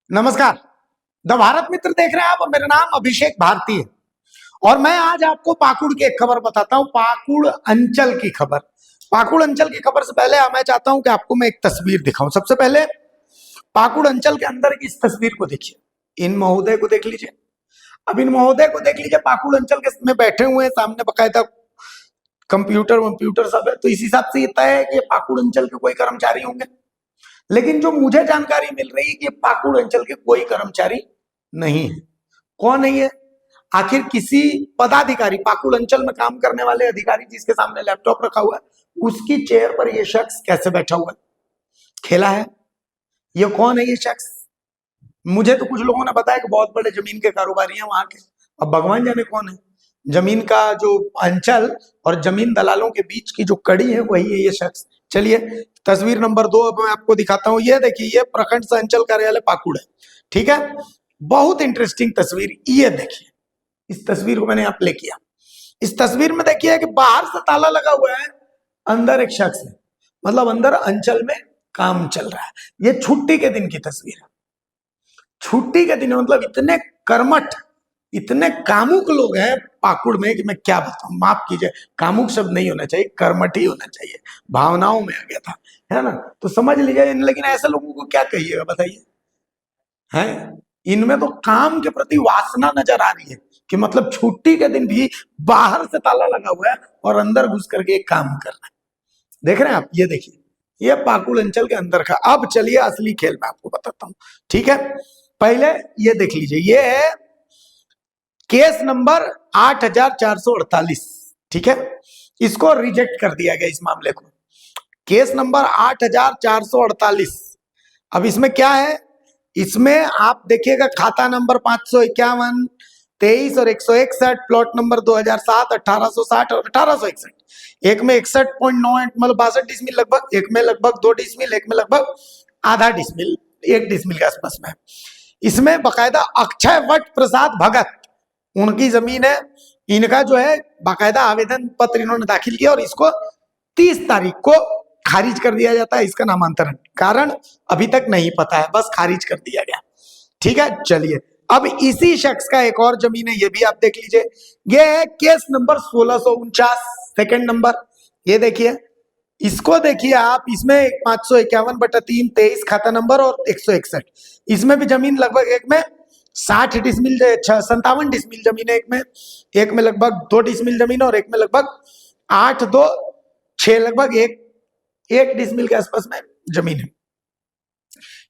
नमस्कार। द भारत मित्र देख रहे हैं आप और मेरा नाम अभिषेक भारती है। और मैं आज आपको पाकुड़ की एक खबर बताता हूं, पाकुड़ अंचल की खबर। पाकुड़ अंचल की खबर से पहले मैं चाहता हूं कि आपको मैं एक तस्वीर दिखाऊं। सबसे पहले पाकुड़ अंचल के अंदर की इस तस्वीर को देखिए, इन महोदय को देख लीजिए। अब इन महोदय को देख लीजिए, पाकुड़ अंचल के में बैठे हुए हैं, सामने बकायदा कंप्यूटर वंप्यूटर सब है, तो इस हिसाब से ये तय है कि पाकुड़ अंचल के कोई कर्मचारी होंगे। लेकिन जो मुझे जानकारी मिल रही है कि पाकुड़ अंचल के कोई कर्मचारी नहीं है। कौन नहीं है? आखिर किसी पदाधिकारी, पाकुड़ अंचल में काम करने वाले अधिकारी जिसके सामने लैपटॉप रखा हुआ है, उसकी चेयर पर यह शख्स कैसे बैठा हुआ है? खेला है? ये कौन है ये शख्स? मुझे तो कुछ लोगों ने बताया कि बहुत बड़े जमीन के कारोबारी हैं वहां के। अब भगवान जाने कौन है। जमीन का जो अंचल और जमीन दलालों के बीच की जो कड़ी है वही है ये शख्स। चलिए तस्वीर नंबर 2 अब मैं आपको दिखाता हूं। ये देखिए, ये प्रखंड सह अंचल कार्यालय पाकुड़ है। ठीक है, बहुत इंटरेस्टिंग तस्वीर। ये देखिए, इस तस्वीर को मैंने यहाँ प्ले किया। इस तस्वीर में देखिए कि बाहर से ताला लगा हुआ है, अंदर एक शख्स है, मतलब अंदर अंचल में काम चल रहा है। ये छुट्टी के दिन की तस्वीर है। छुट्टी के दिन, मतलब इतने कर्मठ, इतने कामुक लोग हैं पाकुड़ में कि मैं क्या बताऊं। माफ कीजिए, कामुक शब्द नहीं होना चाहिए, कर्मठ ही होना चाहिए। भावनाओं में आ गया था, है ना, तो समझ लीजिए। लेकिन ऐसे लोगों को क्या कहिएगा बताइए, हैं? इनमें तो काम के प्रति वासना नजर आ रही है कि मतलब छुट्टी के दिन भी बाहर से ताला लगा हुआ है और अंदर घुस करके काम कर रहा है। देख रहे हैं आप? ये देखिए, ये पाकुड़ अंचल के अंदर का। अब चलिए असली खेल मैं आपको बताता हूं। ठीक है, पहले ये देख लीजिए, ये है केस नंबर 8448। ठीक है, इसको रिजेक्ट कर दिया गया, इस मामले को। Case number 8448। अब इसमें क्या है? इसमें आप देखिएगा खाता नंबर 551, 23 और 161, प्लॉट नंबर 2007, 1860 और 1861। एक में 61.98 मतलब 62 डिसमिल लगभग, एक में लगभग 2 डिसमिल, एक में लगभग आधा डिसमिल, 1 डिसमिल के आसपास में। इसमें बकायदा अक्षय वट प्रसाद भगत, उनकी जमीन है। इनका जो है बाकायदा आवेदन पत्र इन्होंने दाखिल किया और इसको 30 तारीख को खारिज कर दिया जाता है। इसका नामांतरण कारण अभी तक नहीं पता है, बस खारिज कर दिया गया। ठीक है, चलिए अब इसी शख्स का एक और जमीन है, ये भी आप देख लीजिए। ये है केस नंबर 1649, सेकंड नंबर। ये देखिए, इसको देखिए आप। इसमें 551/3, 23 खाता नंबर और 161। इसमें भी जमीन लगभग, एक में 60 डिसमिल, 57 डिसमिल जमीन है, एक में लगभग 2 डिसमिल जमीन और एक में लगभग 8, 2, 6 लगभग एक डिसमिल के आसपास में जमीन है।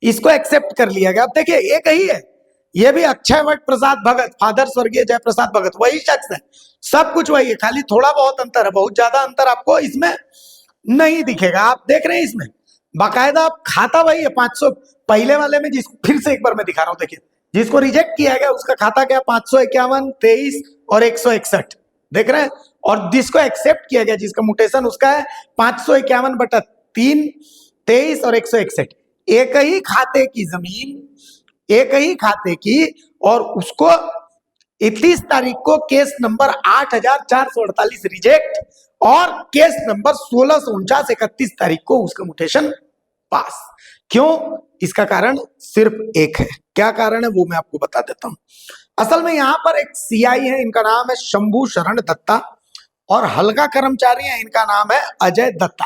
इसको एक्सेप्ट कर लिया गया। अब देखिए, एक ही है, ये भी अक्षय वट प्रसाद भगत, फादर स्वर्गीय जयप्रसाद भगत, वही शख्स है। सब कुछ वही है, खाली थोड़ा बहुत अंतर है, बहुत ज्यादा अंतर आपको इसमें नहीं दिखेगा। आप देख रहे हैं इसमें बाकायदा आप खाता वही है 500। पहले वाले में जिसको फिर से एक बार मैं दिखा रहा हूं, देखिए जिसको रिजेक्ट किया गया उसका खाता क्या, 551, 23 और 161। देख रहे हैं? और जिसको एक्सेप्ट किया गया, जिसका म्यूटेशन, उसका है 551/3, 23 और 161। एक ही खाते की जमीन, एक ही खाते की, और उसको 31 तारीख को केस नंबर 8448 रिजेक्ट और केस नंबर 1649 31 तारीख को उसका म्यूटेशन पास। क्यों? इसका कारण सिर्फ एक है। क्या कारण है वो मैं आपको बता देता हूं। असल में यहां पर एक सीआई है, इनका नाम है शंभू शरण दत्ता, और हल्का कर्मचारी है, इनका नाम है अजय दत्ता।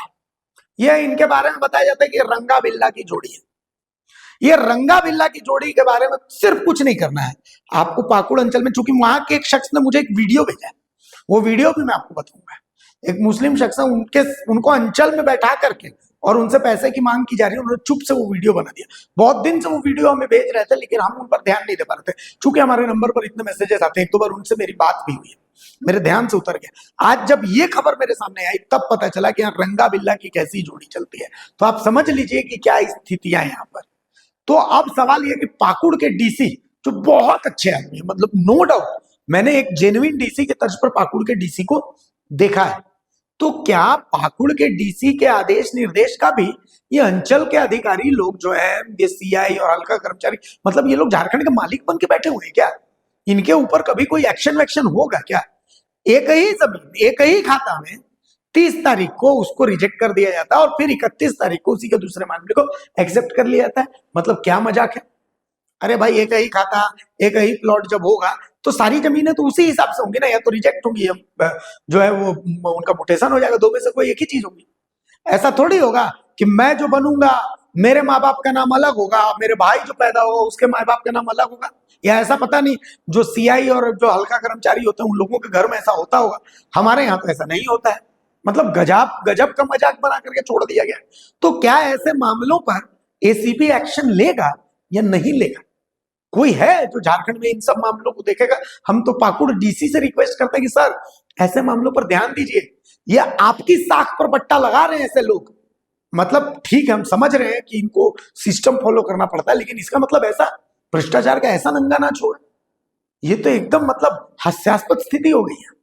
यह इनके बारे में बताया जाता है कि रंगा बिल्ला की जोड़ी है। ये रंगा बिल्ला की जोड़ी के बारे में सिर्फ कुछ नहीं करना है आपको। पाकुड़ अंचल में, चूंकि वहां के एक शख्स ने मुझे एक वीडियो भेजा है, वो वीडियो भी मैं आपको बताऊंगा। एक मुस्लिम शख्स है, उनको अंचल में बैठा करके और उनसे पैसे की मांग की जा रही है, उन्होंने चुप से वो वीडियो बना दिया। बहुत दिन से वो वीडियो हमें भेज रहे थे, लेकिन हम उन पर ध्यान नहीं दे पा रहे थे, चूंकि हमारे नंबर पर इतने मैसेजेस आते हैं। एक दो बार उनसे मेरी बात भी हुई है, मेरे ध्यान से उतर गया। आज जब ये खबर मेरे सामने आई तब पता चला कि यहाँ रंगा बिल्ला की कैसी जोड़ी चलती है। तो आप समझ लीजिए कि क्या स्थितियां हैं यहाँ पर। तो अब सवाल यह कि पाकुड़ के डीसी जो बहुत अच्छे आदमी है, मतलब नो डाउट, मैंने एक जेन्युइन डीसी के तर्ज पर पाकुड़ के डीसी को देखा है। तो क्या पाकुड़ के डीसी के आदेश निर्देश का भी ये अंचल के अधिकारी लोग जो है, ये सीआई और हल्का कर्मचारी, मतलब ये लोग झारखंड के मालिक बन के बैठे हुए हैं क्या? इनके ऊपर कभी कोई एक्शन वैक्शन होगा क्या? एक ही जमीन, एक ही खाता में 30 तारीख को उसको रिजेक्ट कर दिया जाता है और फिर 31 तारीख को उसी के दूसरे मामले को एक्सेप्ट कर लिया जाता है। मतलब क्या मजाक है? अरे भाई एक ही खाता, एक ही प्लॉट जब होगा तो सारी जमीनें तो उसी हिसाब से होंगी ना, या तो रिजेक्ट होंगी, जो है वो उनका मुटेशन हो जाएगा, दो में से कोई एक ही चीज होगी। ऐसा थोड़ी होगा कि मैं जो बनूंगा मेरे माँ बाप का नाम अलग होगा, मेरे भाई जो पैदा होगा उसके माँ बाप का नाम अलग होगा, या ऐसा पता नहीं जो सीआई और जो हल्का कर्मचारी होते हैं उन लोगों के घर में ऐसा होता होगा। हमारे यहाँ तो ऐसा नहीं होता है। मतलब गजब गजब का मजाक बना करके छोड़ दिया गया। तो क्या ऐसे मामलों पर एसीबी एक्शन लेगा या नहीं लेगा? कोई है जो झारखंड में इन सब मामलों को देखेगा? हम तो पाकुड़ डीसी से रिक्वेस्ट करते हैं कि सर ऐसे मामलों पर ध्यान दीजिए। ये आपकी साख पर बट्टा लगा रहे हैं ऐसे लोग। मतलब ठीक है, हम समझ रहे हैं कि इनको सिस्टम फॉलो करना पड़ता है, लेकिन इसका मतलब ऐसा भ्रष्टाचार का ऐसा नंगा नाच हो, ये तो एकदम मतलब हास्यास्पद स्थिति हो गई है।